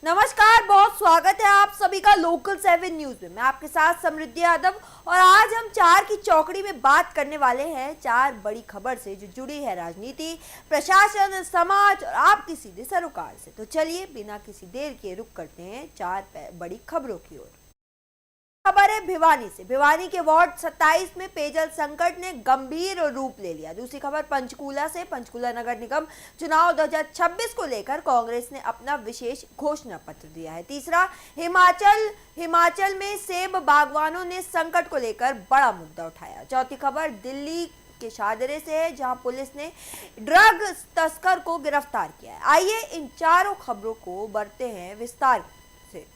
नमस्कार, बहुत स्वागत है आप सभी का लोकल 7 न्यूज में। मैं आपके साथ समृद्धि यादव और आज हम 4 की चौकड़ी में बात करने वाले हैं 4 बड़ी खबर से जो जुड़ी है राजनीति, प्रशासन, समाज और आपकी सीधे सरोकार से। तो चलिए बिना किसी देर के रुख करते हैं 4 बड़ी खबरों की ओर। खबर है भिवानी से। भिवानी के वार्ड 27 में पेयजल संकट ने गंभीर रूप ले लिया। दूसरी खबर पंचकूला से। पंचकूला नगर निगम चुनाव 2026 को लेकर कांग्रेस ने अपना विशेष घोषणा पत्र दिया है। तीसरा हिमाचल में सेब बागवानों ने संकट को लेकर बड़ा मुद्दा उठाया। चौथी खबर दिल्ली के शाहदरे से है, जहां पुलिस ने ड्रग तस्कर को गिरफ्तार किया है। आइए इन चारों खबरों को बढ़ते हैं विस्तार से।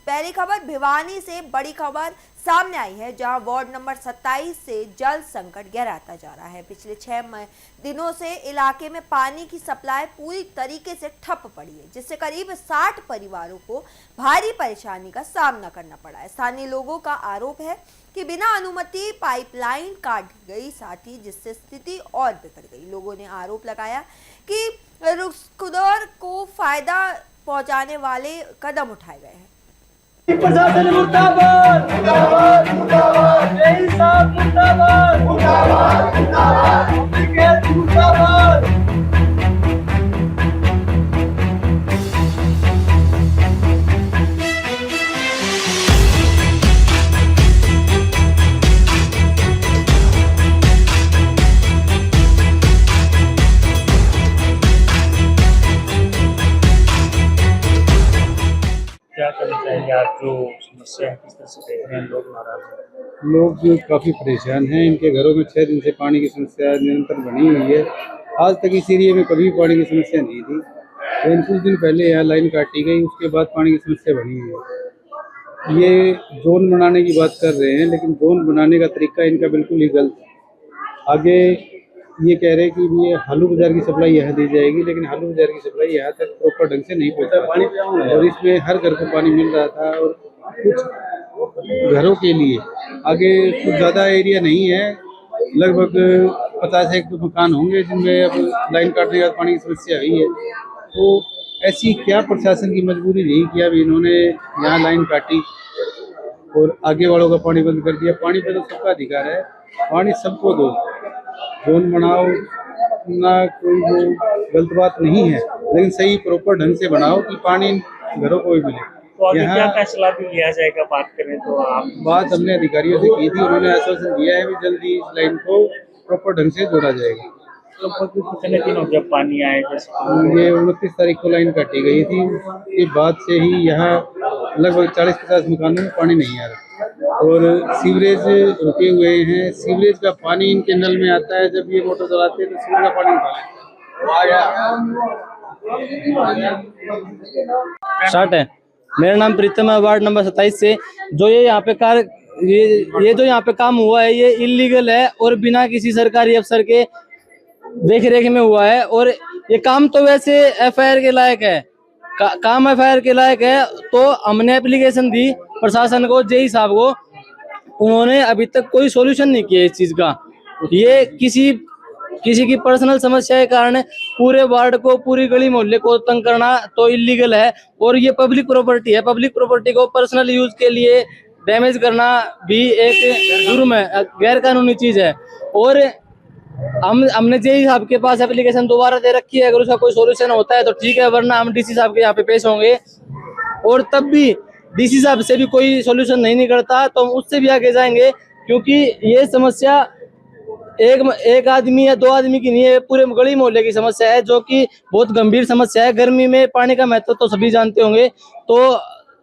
पहली खबर भिवानी से बड़ी खबर सामने आई है, जहां वार्ड नंबर 27 से जल संकट गहराता जा रहा है। पिछले 6 दिनों से इलाके में पानी की सप्लाई पूरी तरीके से ठप पड़ी है, जिससे करीब 60 परिवारों को भारी परेशानी का सामना करना पड़ा है। स्थानीय लोगों का आरोप है कि बिना अनुमति पाइपलाइन काट गई, साथ ही जिससे स्थिति और बिगड़ गई। लोगों ने आरोप लगाया कि रुस्कुदौर को फायदा पहुंचाने वाले कदम उठाए गए हैं। प्रशासन मुर्दाबाद, मुर्दाबाद, मुर्दाबाद, जय साहब मुर्दाबाद, मुर्दाबाद, मुर्दाबाद, मुर्दाबाद। क्या करना चाहिए आप जो समस्या है किस तरह से देख रहे हैं? लोग नाराज हैं, लोग काफ़ी परेशान हैं। इनके घरों में 6 दिन से पानी की समस्या निरंतर बनी हुई है। आज तक इस एरिया में कभी पानी की समस्या नहीं थी, लेकिन कुछ दिन पहले यहाँ लाइन काटी गई, उसके बाद पानी की समस्या बनी हुई है। ये जोन बनाने की बात कर रहे हैं, लेकिन जोन बनाने का तरीका इनका बिल्कुल ही गलत है। आगे ये कह रहे हैं कि ये हालू बाजार की सप्लाई यहाँ दी जाएगी, लेकिन हालू बाजार की सप्लाई यहाँ तक प्रॉपर ढंग से नहीं पहुँचा पानी, और इसमें हर घर को पानी मिल रहा था और कुछ घरों के लिए आगे कुछ ज़्यादा एरिया नहीं है, लगभग 50 एक मकान होंगे जिनमें अब लाइन काटने के बाद पानी की समस्या हुई है। तो ऐसी क्या प्रशासन की मजबूरी रही कि अब इन्होंने यहाँ लाइन काटी और आगे वालों का पानी बंद कर दिया। पानी पे तो सबका अधिकार है, पानी सबको दो, जोन बनाओ ना, कोई वो गलत बात नहीं है, लेकिन सही प्रॉपर ढंग से बनाओ कि पानी घरों को भी मिले। तो अभी क्या फैसला भी लिया जाएगा? बात करें तो आप बात हमने अधिकारियों से की थी, उन्होंने आश्वासन दिया है कि जल्दी इस लाइन को प्रॉपर ढंग से जोड़ा जाएगा। तो कितने दिन हो गए पानी आए? जैसे ये 29 तारीख को लाइन काटी गई थी, उसके बाद से ही यहाँ लगभग 40-50 मकानों में पानी नहीं आ रहा और सीवरेज रुके हुए हैं। सीवरेज का पानी इनके नल में आता है, जब ये मोटर चलाते हैं तो सीवरेज का पानी स्टार्ट है। मेरा नाम प्रीतम है, वार्ड नंबर 27 से। जो ये यहाँ पे ये जो यहाँ पे काम हुआ है ये इलीगल है और बिना किसी सरकारी अफसर के देख रेख में हुआ है, और ये काम तो वैसे एफआईआर के लायक है, काम एफआईआर के लायक है। तो हमने एप्लीकेशन दी प्रशासन को, जेई साहब को, उन्होंने अभी तक कोई सॉल्यूशन नहीं किया इस चीज का। ये किसी की पर्सनल समस्या के कारण पूरे वार्ड को, पूरी गली मोहल्ले को तंग करना तो इलीगल है, और ये पब्लिक प्रॉपर्टी है। पब्लिक प्रॉपर्टी को पर्सनल यूज के लिए डैमेज करना भी एक जुर्म है, गैर कानूनी चीज है। और हमने जेई साहब के पास एप्लीकेशन दोबारा दे रखी है, अगर उसका कोई सॉल्यूशन होता है तो ठीक है, वरना हम डीसी साहब के यहाँ पे पेश होंगे। और तब भी डीसी साहब से भी कोई सॉल्यूशन नहीं निकलता तो हम उससे भी आगे जाएंगे, क्योंकि ये समस्या एक आदमी या 2 आदमी की नहीं है, पूरे गली मोहल्ले की समस्या है, जो कि बहुत गंभीर समस्या है। गर्मी में पानी का महत्व तो सभी जानते होंगे। तो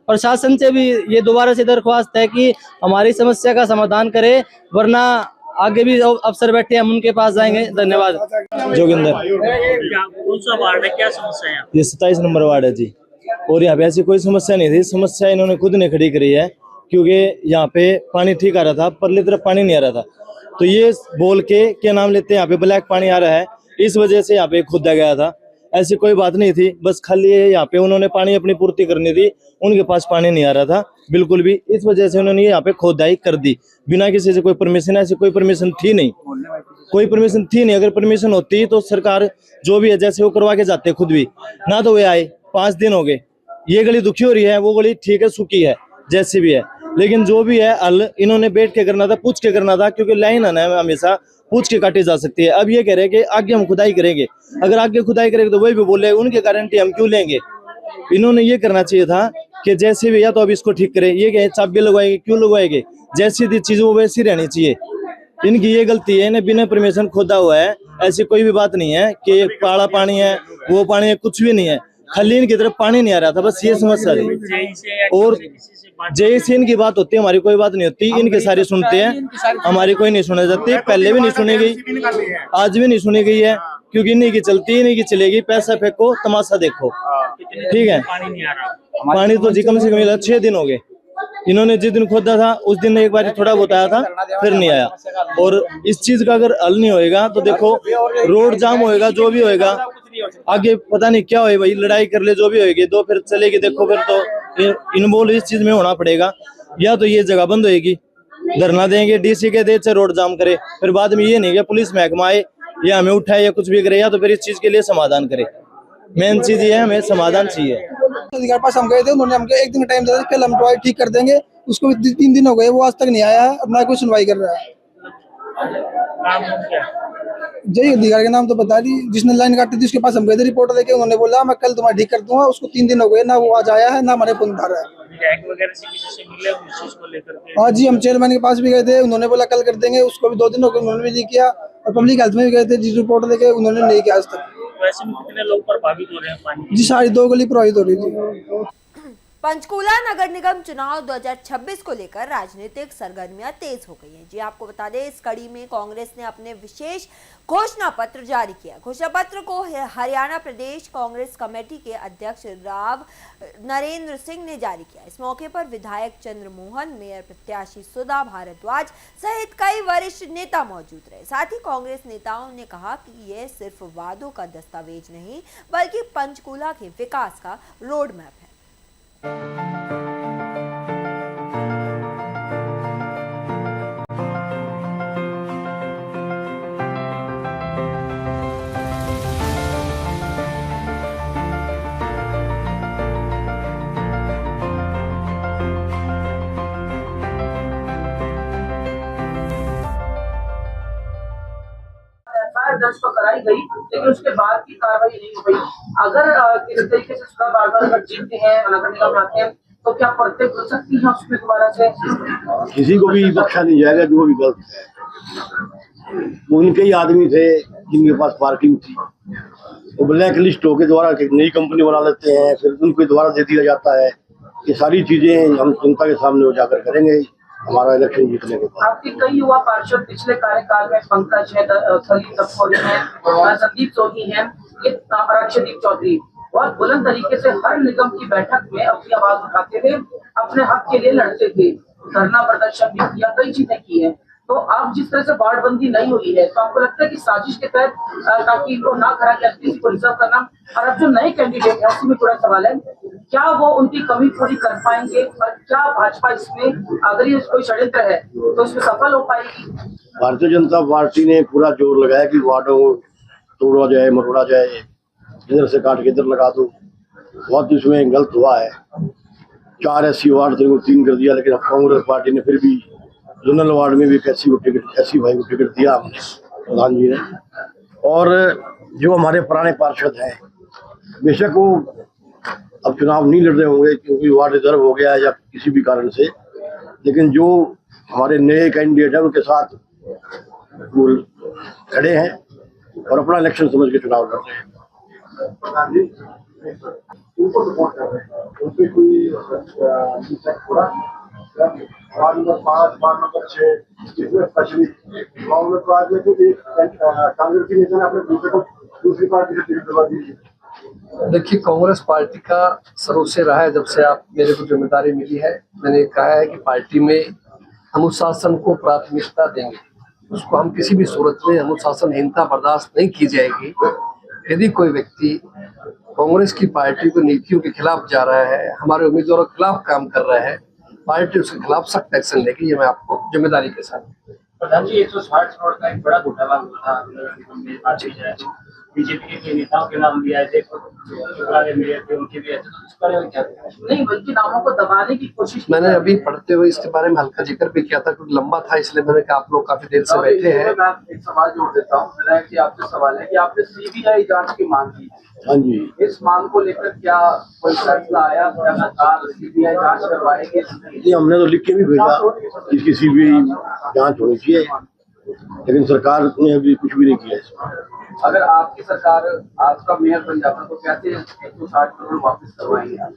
प्रशासन से भी ये दोबारा से दरख्वास्त है कि हमारी समस्या का समाधान करे, वरना आगे भी अफसर बैठे हम उनके पास जाएंगे। धन्यवाद। जोगिंदर, कौन सा वार्ड है, क्या समस्या है? ये 27 नंबर वार्ड है जी, और यहाँ पे ऐसी कोई समस्या नहीं थी। समस्या इन्होंने खुद ने खड़ी करी है, क्योंकि यहाँ पे पानी ठीक आ रहा था, परली तरफ पानी नहीं आ रहा था। तो ये बोल के क्या नाम लेते हैं, यहाँ पे ब्लैक पानी आ रहा है, इस वजह से यहाँ पे खोदा गया था। ऐसी कोई बात नहीं थी, बस खाली यहाँ पे उन्होंने पानी अपनी पूर्ति करनी थी, उनके पास पानी नहीं आ रहा था बिल्कुल भी, इस वजह से उन्होंने यहाँ पे खोदाई कर दी बिना किसी से कोई परमिशन। ऐसी कोई परमिशन थी नहीं, कोई परमिशन थी नहीं। अगर परमिशन होती तो सरकार जो भी है जैसे वो करवा के जाते खुद भी ना, तो वे आए 5 दिन हो गए, ये गली दुखी हो रही है, वो गली ठीक है सूखी है जैसी भी है, लेकिन जो भी है हल इन्होंने बैठ के करना था, पूछ के करना था, क्योंकि लाइन है ना हमेशा पूछ के काटी जा सकती है। अब ये कह रहे हैं कि आगे हम खुदाई करेंगे, अगर आगे खुदाई करेंगे तो वही भी बोले उनके गारंटी हम क्यों लेंगे। इन्होंने ये करना चाहिए था कि जैसे भी या तो अब इसको ठीक करें, ये कहे चाबी लगवाएंगे, क्यों लगवाएंगे, जैसी थी चीज वो वैसी रहनी चाहिए। इनकी ये गलती है, इन्हें बिना परमिशन खोदा हुआ है, ऐसी कोई भी बात नहीं है कि काला पानी है वो पानी है, कुछ भी नहीं है, खाली इनकी तरफ पानी नहीं आ रहा था, बस ये समस्या थी। और जय से इनकी बात होती है, हमारी कोई बात नहीं होती, इनकी सारी सुनते हैं, हमारी कोई नहीं सुना जाती, पहले भी नहीं सुनी गई, आज भी नहीं सुनी गई है, क्योंकि इन्हीं की चलती है, इन्हीं की चलेगी, पैसा फेंको तमाशा देखो, ठीक है। पानी तो जी कम से कम 6 दिन हो गए, इन्होंने जिस दिन खोदा था उस दिन एक बार थोड़ा बहुत आया था, फिर नहीं आया। और इस चीज का अगर हल नहीं होएगा तो देखो रोड जाम होएगा, जो भी होएगा आगे पता नहीं क्या होएगा, भाई लड़ाई कर ले जो भी होएगी, तो फिर चलेगी, देखो फिर तो इन्वॉल्व इस चीज में होना पड़ेगा, या तो ये जगह बंद होएगी, धरना देंगे, डीसी के दे चाहे रोड जाम करे, फिर बाद में ये नहीं कि पुलिस महकमा आए या हमें उठाए या कुछ भी करे, या तो फिर इस चीज के लिए समाधान करे। मेन चीज ये है, हमें समाधान चाहिए। अधिकारी पास हम गए थे, उन्होंने हमको 1 दिन का टाइम दिया था, कल हम टॉय ठीक कर देंगे, उसको भी 3 दिन हो गए, वो आज तक नहीं आया है, अपना कोई सुनवाई कर रहा है। जय अधिकारी का नाम तो बता दी, जिसने लाइन काटी थी उसके पास हम गए थे रिपोर्ट देके, उन्होंने बोला मैं कल तुम्हारा ठीक कर दूंगा, उसको 3 दिन हो गए, ना वो आज आया है ना हमारे फोन उठा रहा है। हाँ जी, हम चेयरमैन के पास भी गए थे, उन्होंने बोला कल कर देंगे, उसको भी 2 दिन हो गए, उन्होंने भी नहीं किया। और पब्लिक हेल्थ में भी गए थे, जिस रिपोर्ट देके उन्होंने नहीं किया आज तक। वैसे में कितने लोग प्रभावित हो रहे हैं पानी जी सारी 2 गली प्रभावित हो रही थी। पंचकूला नगर निगम चुनाव 2026 को लेकर राजनीतिक सरगर्मियां तेज हो गई हैं। जी आपको बता दें, इस कड़ी में कांग्रेस ने अपने विशेष घोषणा पत्र जारी किया। घोषणा पत्र को हरियाणा प्रदेश कांग्रेस कमेटी के अध्यक्ष राव नरेंद्र सिंह ने जारी किया। इस मौके पर विधायक चंद्रमोहन, मेयर प्रत्याशी सुधा भारद्वाज सहित कई वरिष्ठ नेता मौजूद रहे। साथ ही कांग्रेस नेताओं ने कहा कि यह सिर्फ वादों का दस्तावेज नहीं बल्कि पंचकूला के विकास का रोड मैप है। दर्ज तो कराई गई, लेकिन उसके बाद की कार्रवाई नहीं हो गई। अगर किसी तरीके से सुधा भारद्वाज जीतते हैं, नगर निगम आते हैं, तो क्या प्रत्येक हो सकती है उसमें दोबारा से? किसी को भी बख्शा नहीं जाएगा जो भी गलत है। उनके ही आदमी थे जिनके पास पार्किंग थी, वो ब्लैक लिस्ट होकर दोबारा नई कंपनी बना लेते हैं, फिर उनको दोबारा दे दिया जाता है। ये सारी चीजें हम जनता के सामने उजागर करेंगे हमारा इलेक्शन जीतने के बाद। आपके कई युवा पार्षद पिछले कार्यकाल में पंकज है, सलीम तत्कोरी है, संदीप सोनी है, अक्षदीप चौधरी, और बुलंद तरीके से हर निगम की बैठक में अपनी आवाज उठाते हुए अपने हक के लिए लड़ते थे, धरना प्रदर्शन भी किया, कई चीजें की है। तो अब जिस तरह से वार्डबंदी नहीं हुई है, तो आपको लगता है कि साजिश के तहत ताकि इनको ना खड़ा किया, किसी को रिजर्व करना, और अब जो नए कैंडिडेट है उसमें थोड़ा सवाल है, क्या वो उनकी कमी पूरी कर पाएंगे, और क्या भाजपा इसमें अगर ये कोई षड्यंत्र है तो इसमें सफल हो पाएगी? भारतीय जनता पार्टी ने पूरा जोर लगाया कि वार्डों को तोड़ा जाए, मरोड़ा जाए, इधर से काट के इधर लगा दो। बहुत इसमें गलत हुआ है। 4 ऐसी वार्ड थे, 3 कर दिया, लेकिन कांग्रेस पार्टी ने फिर भी जोनल वार्ड में भी एक ऐसी भाई को टिकट दिया हमने, प्रधान जी ने। और जो हमारे पुराने पार्षद हैं, बेशक वो अब चुनाव नहीं लड़ रहे होंगे क्योंकि वार्ड रिजर्व हो गया है या किसी भी कारण से, लेकिन जो हमारे नए कैंडिडेट हैं उनके साथ वो खड़े हैं और अपना इलेक्शन समझ के चुनाव लड़ रहे हैं। उनको सपोर्ट कर रहे हैं, उनपे कोई वार्ड नंबर 5, वार्ड नंबर 6 इसमें स्पेशली कांग्रेस पार्टी में तो एक कांग्रेस की नेता ने अपने दूसरे को दूसरी पार्टी से टिकट दिलवा दी। देखिए, कांग्रेस पार्टी का शुरू से रहा है, जब से आप मेरे को जिम्मेदारी मिली है, मैंने कहा है कि पार्टी में अनुशासन को प्राथमिकता देंगे, उसको हम किसी भी सूरत में अनुशासनहीनता बर्दाश्त नहीं की जाएगी। यदि कोई व्यक्ति कांग्रेस की पार्टी को नीतियों के खिलाफ जा रहा है, हमारे उम्मीदवारों के खिलाफ काम कर रहा है, पार्टी उसके खिलाफ सख्त एक्शन लेगी, ये मैं आपको जिम्मेदारी के साथ। प्रधान जी, 160 करोड़ का एक बड़ा घोटाला हुआ था, बीजेपी के नेताओं के नाम भी आए थे, पुराने मेयर थे उनके भी आए थे, तो इस बारे में क्या नहीं, बल्कि नामों को दबाने की कोशिश की मैंने जा रही अभी पढ़ते हुए इसके बारे में हल्का जिक्र भी किया था, क्योंकि लंबा था, इसलिए मैंने कहा आप लोग काफी देर से बैठे हैं। मैं एक सवाल जोड़ देता हूँ। विधायक जी, आपसे सवाल है कि आपने सीबीआई जांच की मांग की है। हाँ जी, इस मांग को लेकर क्या कोई फैसला आया? क्या सरकार सीबीआई जांच करवाएगी? ये हमने तो लिख के भी भेजा इसकी सीबीआई जांच होनी चाहिए, लेकिन सरकार ने अभी कुछ भी नहीं किया इसमें। अगर आपकी सरकार, आपका मेयर बन जाता तो कैसे 160 करोड़ वापस करवाएंगे आप?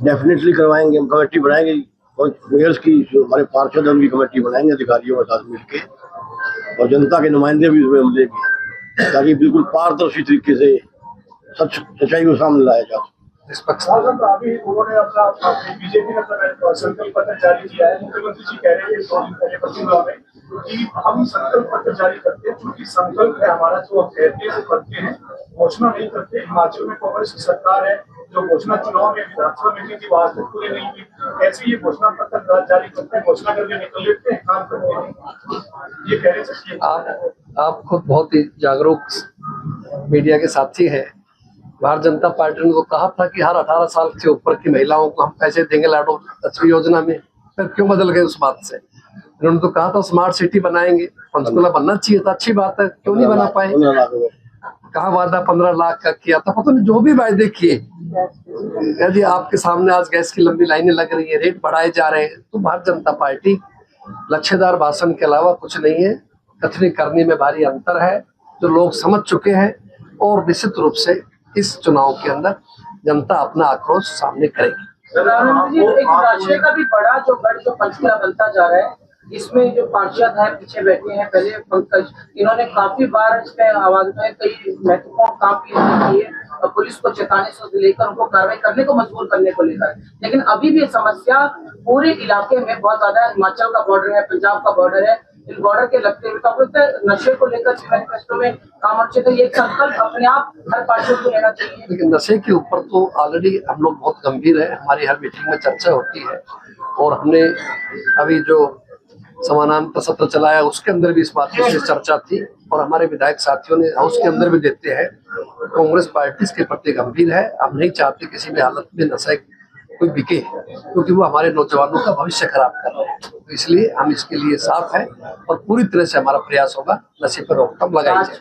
डेफिनेटली करवाएंगे, हम कमेटी बनाएंगे और मेयर्स की जो हमारे पार्षद हैं उनकी कमेटी बनाएंगे अधिकारियों के साथ मिलके, और जनता के नुमाइंदे भी उसमें हम लेंगे, ताकि बिल्कुल पारदर्शी तरीके से सच्चाई को सामने लाया जा सके। अभी उन्होंने अपना बीजेपी ने अपना संकल्प पत्र जारी किया है। मुख्यमंत्री जी कह रहे हैं 2 दिन पहले बठिंडा में कि हम संकल्प पत्र जारी करते हैं, क्योंकि संकल्प है हमारा, जो हम कहते हैं वो करते हैं, घोषणा नहीं करते। हिमाचल में कांग्रेस की सरकार है, जो घोषणा चुनाव में विधानसभा में की थी वो आज तक पूरी नहीं हुई। ऐसे ये घोषणा पत्र जारी करते हैं, घोषणा करके निकल लेते हैं, काम करते हैं। ये कह रहे हैं आप खुद बहुत ही जागरूक मीडिया के साथी हैं। भारतीय जनता पार्टी ने तो कहा था कि हर 18 साल से ऊपर की महिलाओं को हम पैसे देंगे लाडो लक्ष्मी योजना में, फिर क्यों बदल गए उस बात से? उन्होंने तो कहा था स्मार्ट सिटी बनाएंगे, पंचकुला बनना चाहिए था, अच्छी बात है, क्यों नहीं बना पाए? कहा वादा 15 लाख का किया था, पता नहीं जो भी वायदे किए। यदि आपके सामने आज गैस की लंबी लाइनें लग रही है, रेट बढ़ाए जा रहे हैं, तो भारतीय जनता पार्टी लच्छेदार भाषण के अलावा कुछ नहीं है, कथनी करने में भारी अंतर है, जो लोग समझ चुके हैं। और निश्चित रूप से इस चुनाव के अंदर जनता अपना आक्रोश सामने करेगी। प्रधानमंत्री जी, एक राष्ट्रीय का भी बड़ा जो गढ़ जो पंचकुला बनता जा रहा है, इसमें जो पार्षद है पीछे बैठे हैं, पहले पंकज, इन्होंने काफी बार इसमें आवाज में कई महत्वपूर्ण काम किए और पुलिस को चेताने से लेकर उनको कार्रवाई करने को मजबूर करने को लेकर, लेकिन अभी भी समस्या पूरे इलाके में बहुत ज्यादा है। हिमाचल का बॉर्डर है, पंजाब का बॉर्डर है, इन बॉर्डर के लगते हुए तो नशे को लेकर मैनिफेस्टो में काम अच्छे थे, ये संकल्प अपने आप हर पार्टी को लेना चाहिए। लेकिन नशे के ऊपर तो ऑलरेडी हम लोग बहुत गंभीर है, हमारी हर मीटिंग में चर्चा होती है, और हमने अभी जो समानांतर सत्र चलाया उसके अंदर भी इस बात की चर्चा थी, और हमारे विधायक साथियों ने हाउस के अंदर भी देते हैं। कांग्रेस पार्टी इसके प्रति गंभीर है। हम नहीं चाहते किसी भी हालत में नशा कोई बिके, क्योंकि वो हमारे नौजवानों का भविष्य खराब कर रहे हैं। तो इसलिए हम इसके लिए साफ है और पूरी तरह से हमारा प्रयास होगा नशे पर रोकथाम लगाई जाए।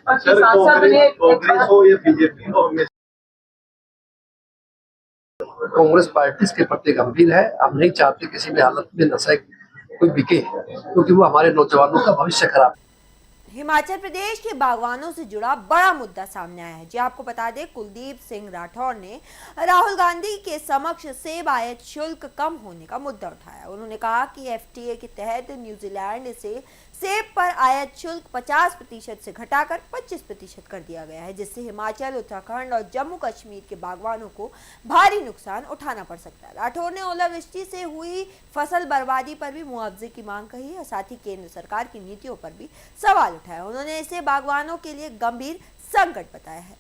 कांग्रेस पार्टी इसके प्रति गंभीर है। हम नहीं चाहते किसी भी हालत में नशा कोई बिके, क्योंकि वो हमारे नौजवानों का भविष्य खराब। हिमाचल प्रदेश के बागवानों से जुड़ा बड़ा मुद्दा सामने आया है। जी आपको बता दें, कुलदीप सिंह राठौर ने राहुल गांधी के समक्ष सेब आयात शुल्क कम होने का मुद्दा उठाया। उन्होंने कहा कि एफटीए के तहत न्यूजीलैंड से सेब पर आयात शुल्क 50% से घटाकर 25% कर दिया गया है, जिससे हिमाचल, उत्तराखंड और जम्मू कश्मीर के बागवानों को भारी नुकसान उठाना पड़ सकता है। राठौर ने ओलावृष्टि से हुई फसल बर्बादी पर भी मुआवजे की मांग कही और साथ ही केंद्र सरकार की नीतियों पर भी सवाल उठाया। उन्होंने इसे बागवानों के लिए गंभीर संकट बताया है।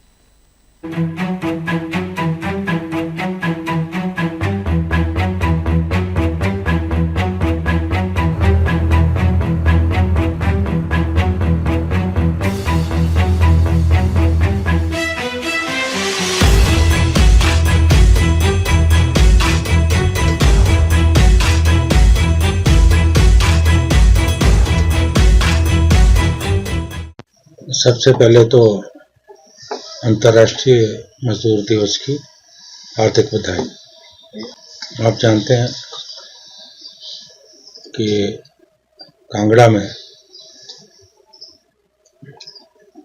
सबसे पहले तो अंतर्राष्ट्रीय मजदूर दिवस की हार्दिक बधाई। आप जानते हैं कि कांगड़ा में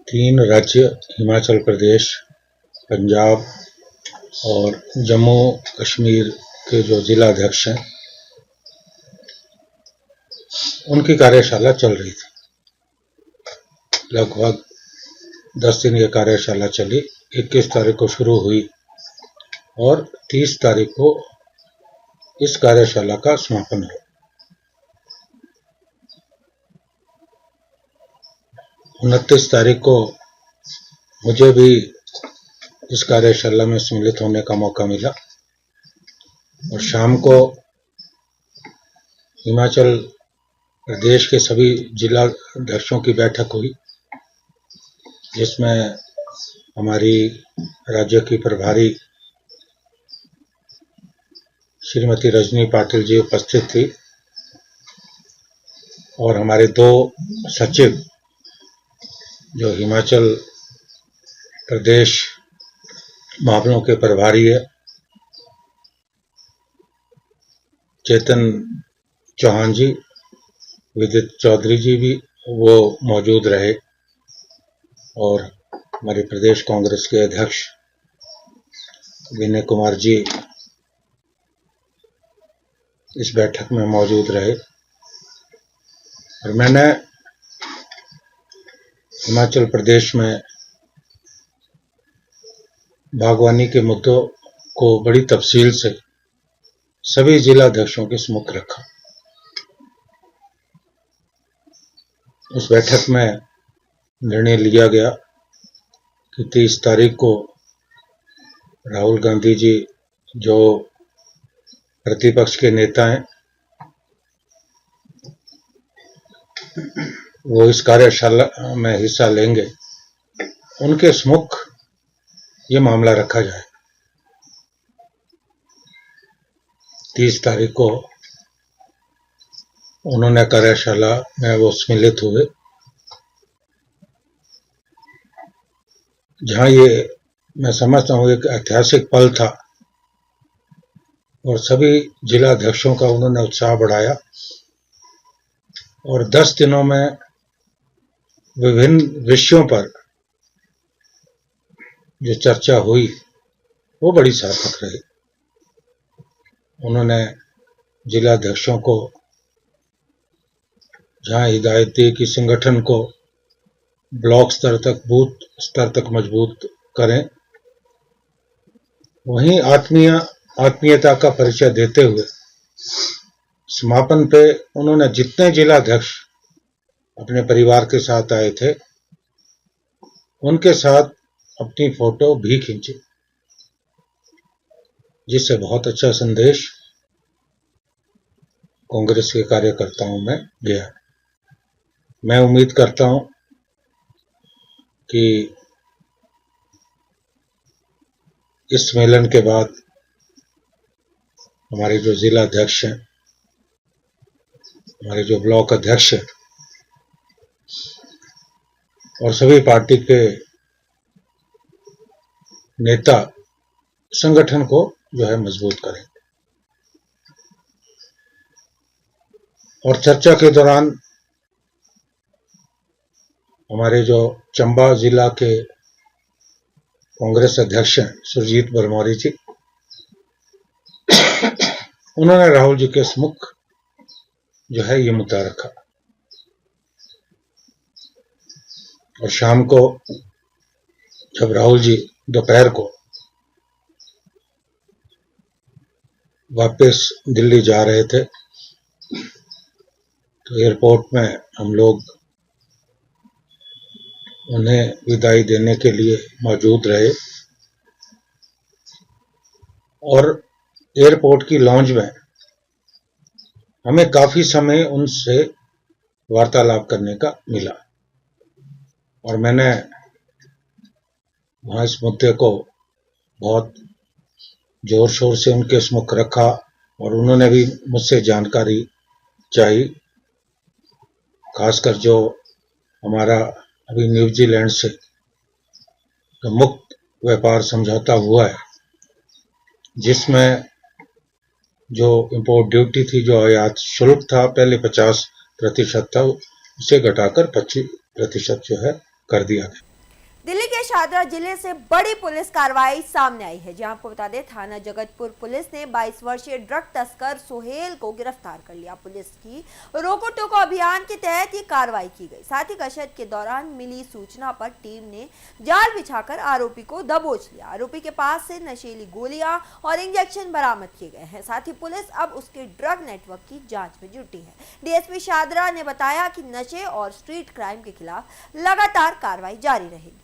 3 राज्य हिमाचल प्रदेश, पंजाब और जम्मू कश्मीर के जो जिला अध्यक्ष हैं उनकी कार्यशाला चल रही थी। लगभग 10 दिन ये कार्यशाला चली। 21 तारीख को शुरू हुई और 30 तारीख को इस कार्यशाला का समापन हुआ। 29 तारीख को मुझे भी इस कार्यशाला में सम्मिलित होने का मौका मिला और शाम को हिमाचल प्रदेश के सभी जिला अध्यक्षों की बैठक हुई, जिसमें हमारी राज्य की प्रभारी श्रीमती रजनी पाटिल जी उपस्थित थी और हमारे 2 सचिव जो हिमाचल प्रदेश मामलों के प्रभारी है, चेतन चौहान जी, विदित चौधरी जी भी वो मौजूद रहे और हमारे प्रदेश कांग्रेस के अध्यक्ष विनय कुमार जी इस बैठक में मौजूद रहे। और मैंने हिमाचल प्रदेश में बागवानी के मुद्दों को बड़ी तफसील से सभी जिलाध्यक्षों के सम्मुख रखा। उस बैठक में निर्णय लिया गया कि 30 तारीख को राहुल गांधी जी जो प्रतिपक्ष के नेता हैं वो इस कार्यशाला में हिस्सा लेंगे, उनके सम्मुख ये मामला रखा जाए। 30 तारीख को उन्होंने कार्यशाला में वो सम्मिलित हुए, जहां ये मैं समझता हूं एक ऐतिहासिक पल था और सभी जिला अध्यक्षों का उन्होंने उत्साह बढ़ाया और 10 दिनों में विभिन्न विषयों पर जो चर्चा हुई वो बड़ी सार्थक रही। उन्होंने जिला अध्यक्षों को जहां हिदायत दी कि संगठन को ब्लॉक स्तर तक, बूथ स्तर तक मजबूत करें, वहीं आत्मीयता का परिचय देते हुए समापन पे उन्होंने जितने जिला अध्यक्ष अपने परिवार के साथ आए थे उनके साथ अपनी फोटो भी खींची, जिससे बहुत अच्छा संदेश कांग्रेस के कार्यकर्ताओं में गया। मैं उम्मीद करता हूं कि इस सम्मेलन के बाद हमारे जो जिला अध्यक्ष हैं, हमारे जो ब्लॉक अध्यक्ष हैं और सभी पार्टी के नेता संगठन को जो है मजबूत करें। और चर्चा के दौरान हमारे जो चंबा जिला के कांग्रेस अध्यक्ष हैं सुरजीत बरमौरी जी, उन्होंने राहुल जी के सम्मुख जो है ये मुद्दा रखा और शाम को जब राहुल जी दोपहर को वापस दिल्ली जा रहे थे तो एयरपोर्ट में हम लोग उन्हें विदाई देने के लिए मौजूद रहे और एयरपोर्ट की लॉन्ज में हमें काफी समय उनसे वार्तालाप करने का मिला और मैंने वहां इस मुद्दे को बहुत जोर शोर से उनके सम्मुख रखा और उन्होंने भी मुझसे जानकारी चाहिए, खासकर जो हमारा अभी न्यूजीलैंड से मुक्त व्यापार समझौता हुआ है, जिसमें जो इंपोर्ट ड्यूटी थी, जो आयात शुल्क था, पहले 50% था, उसे घटाकर 25% जो है कर दिया गया। दिल्ली के शादरा जिले से बड़ी पुलिस कार्रवाई सामने आई है, जहां आपको बता दें थाना जगतपुर पुलिस ने 22 वर्षीय ड्रग तस्कर सोहेल को गिरफ्तार कर लिया। पुलिस की रोको टोको अभियान के तहत ये कार्रवाई की गई। साथ ही गश्त के दौरान मिली सूचना पर टीम ने जाल बिछाकर आरोपी को दबोच लिया। आरोपी के पास से नशीली गोलियां और इंजेक्शन बरामद किए गए हैं। साथ ही पुलिस अब उसके ड्रग नेटवर्क की जाँच में जुटी है। डीएसपी शादरा ने बताया कि नशे और स्ट्रीट क्राइम के खिलाफ लगातार कार्रवाई जारी रहेगी।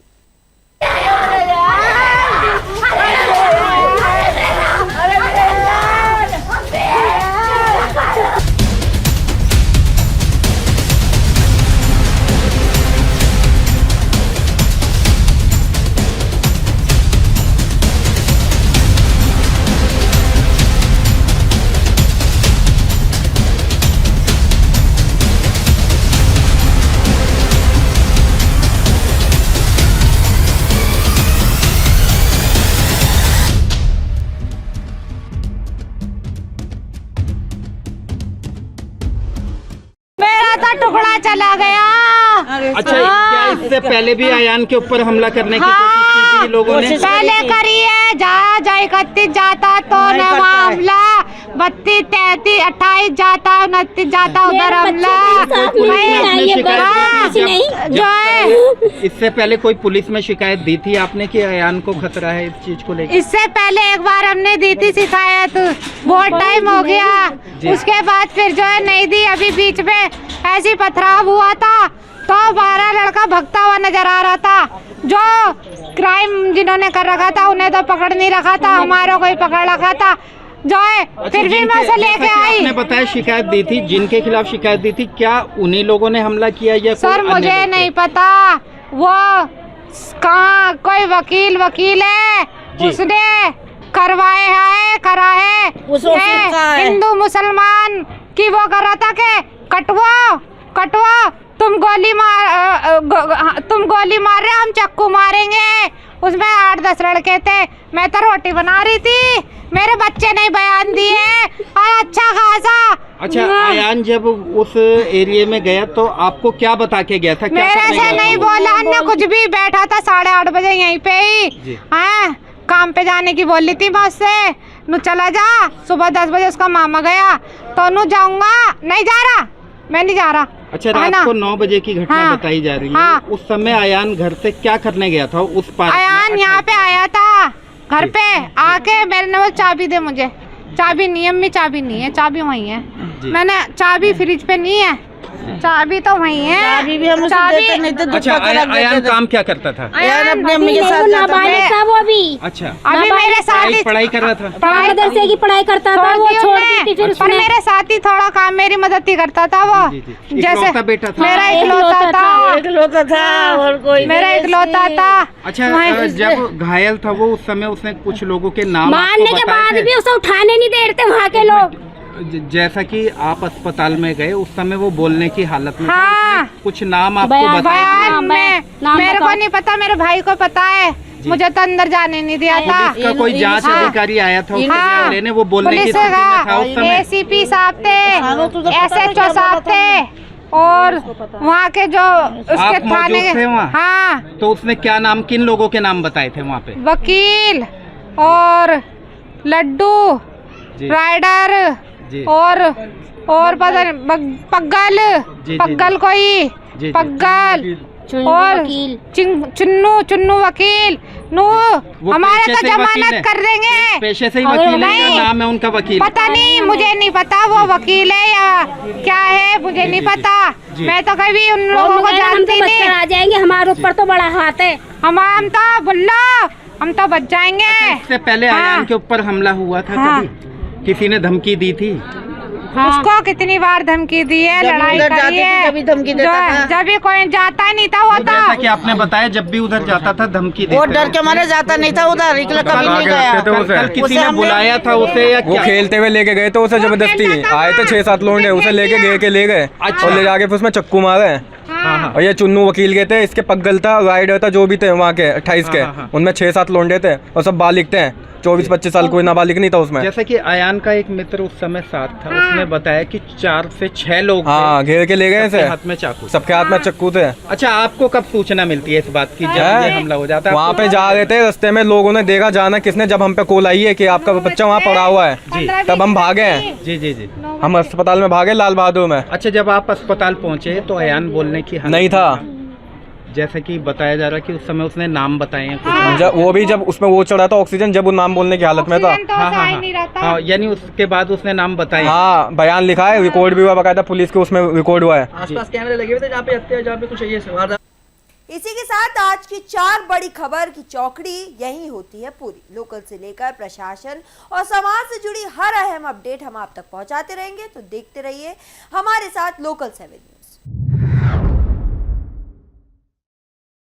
चला गया। अच्छा, क्या इससे पहले भी अयान के ऊपर हमला करने की कोशिश की थी लोगों ने? पहले करी है, जा 31 जाता तो न वहाँ हमला, 32, 33, 28 जाता, 29 जाता उधर हमला। जो है इससे पहले कोई पुलिस में शिकायत दी थी आपने कि अयान को खतरा है इस चीज को लेकर? इससे पहले एक बार हमने दी थी शिकायत, बहुत टाइम हो गया, उसके बाद फिर जो है नहीं दी। अभी बीच में ऐसी पथराव हुआ था तो 12 लड़का भगता हुआ नजर आ रहा था। जो क्राइम जिन्होंने कर रखा था उन्हें तो पकड़ नहीं रखा था, हमारा कोई पकड़ रखा था जो है। फिर भी मैं उसे लेके आई। आपने बताया शिकायत दी थी, जिनके खिलाफ शिकायत दी थी, क्या उन्हीं लोगों ने हमला किया या सर मुझे नहीं पता, वो कहाँ कोई वकील है उसने करा है हिंदू मुसलमान की वो कर रहा था कि कटवा तुम गोली मार रहे, हम चक्कू मारेंगे। उसमें 8-10 लड़के थे, मैं तो रोटी बना रही थी, मेरे बच्चे नहीं बयान दिए और अच्छा खासा। अच्छा, अयान जब उस एरिया में गया तो आपको क्या बता के गया था? क्या मेरे से नहीं बोला ना कुछ भी, बैठा था 8:30 बजे यहीं पे ही। हाँ, काम पे जाने की बोली थी मैं उससे, नु चला जा। सुबह 10 बजे उसका मामा गया तो नु जाऊंगा, नहीं जा रहा, मैं नहीं जा रहा। अच्छा, रात को 9 बजे की घटना बताई जा रही है। उस समय अयान घर से क्या करने गया था उस पार्क में? अयान यहाँ पे आया था घर पे आके, मैंने वो चाबी दे मुझे, चाबी नहीं है अम्मी, चाबी नहीं है, चाबी वहीं है। मैंने चाबी फ्रिज पे नहीं है, चाबी तो वहीं है, चाबी भी हम देते नहीं थे। अच्छा, अयान काम क्या करता था? अयान अपने अम्मी के साथ था वो भी। अच्छा, अभी मेरे साथ ही पढ़ाई कर रहा था, मदरसे की पढ़ाई करता था, वो छोड़ दी थी फिर पर मेरे साथ ही थोड़ा काम मेरी मदद ही करता था वो। जैसे बेटा था, मेरा इकलौता था और कोई मेरा इकलौता था। अच्छा, जब घायल था वो उस समय उसने कुछ लोगों के नाम मारने के बाद भी उसे उठाने नहीं दे रहे थे वहाँ के लोग। जैसा कि आप अस्पताल में गए उस समय वो बोलने की हालत में हाँ, कुछ नाम आपको बताया? मेरे को नहीं पता, मेरे भाई को पता है, मुझे तो अंदर जाने नहीं दिया था। का कोई जांच अधिकारी आया था लेने, वो बोलने की स्थिति में था उस समय? ACP साहब थे, SHO साहब थे और वहाँ के जो उसके थाने थे वहाँ? हाँ। तो उसने क्या नाम, किन लोगों के नाम बताए थे वहाँ पे? वकील और लड्डू, राइडर और पता नहीं पग्गल कोई पग्गल और चुन्नू वकील नु हमारे तो जमानत कर देंगे। पेशे से ही वकील है या नाम है उनका वकील? पता नहीं, मुझे नहीं पता वो वकील है या क्या है, मुझे नहीं पता। मैं तो कभी उन लोगों को जानती नहीं। आ जाएंगे, हमारे ऊपर तो बड़ा हाथ है, हम तो बुल्ला, हम तो बच जाएंगे। इससे पहले अयान के ऊपर हमला हुआ था कभी? किसी ने धमकी दी थी? उसको कितनी बार धमकी दी है, लड़ाई करी है, जब भी कोई जाता नहीं था वो था। जैसा कि आपने बताया, जब भी उधर जाता था धमकी देता, वो डर के मारे जाता नहीं था उधर, कभी नहीं गया। कल किसी ने बुलाया था उसे या वो खेलते हुए लेके गए तो उसे जबरदस्ती आए थे 6-7 लोग, उसे लेके ले गए और ले जाके फिर उसमें चक्कू मारे। और ये चुन्नू वकील के थे, इसके पग्गल था, राइडर था, जो भी थे वहाँ के 28 के, उनमें 6-7 लोंडे थे और सब बालिग थे, 24-25 साल कोई नाबालिग नहीं था उसमें। जैसे कि अयान का एक मित्र उस समय साथ था, उसने बताया कि 4 से 6 लोग घेर के ले गए थे, हाथ में चाकू, सबके हाथ में चक्कू थे। अच्छा, आपको कब सूचना मिलती है इस बात की जब ये हमला हो जाता है? वहाँ पे जा रहे थे, रास्ते में लोगों ने देखा, जाना किसने, जब हम पे कॉल आई है कि आपका बच्चा वहाँ पड़ा हुआ है, तब हम भागे हैं। जी, हम अस्पताल में भागे, लाल बहादुर में। अच्छा, जब आप अस्पताल पहुँचे तो अयान बोलने की नहीं था, जैसे कि बताया जा रहा है कि उस समय उसने नाम बताए हैं। वो भी जब उसमें वो चढ़ा था ऑक्सीजन, जब वो नाम बोलने की हालत में था। हाँ, यानी उसके बाद उसने नाम बताया? हाँ, बयान लिखा है, रिकॉर्ड भी हुआ बकायदा, पुलिस के उसमें रिकॉर्ड हुआ है। आसपास कैमरे लगे हुए थे जहाँ पे कुछ ये सवाल। इसी के साथ आज की 4 बड़ी खबर की चौकड़ी यही होती है पूरी। लोकल से लेकर प्रशासन और समाज से जुड़ी हर अहम अपडेट हम आप तक पहुंचाते रहेंगे, तो देखते रहिए हमारे साथ लोकल 7 न्यूज़।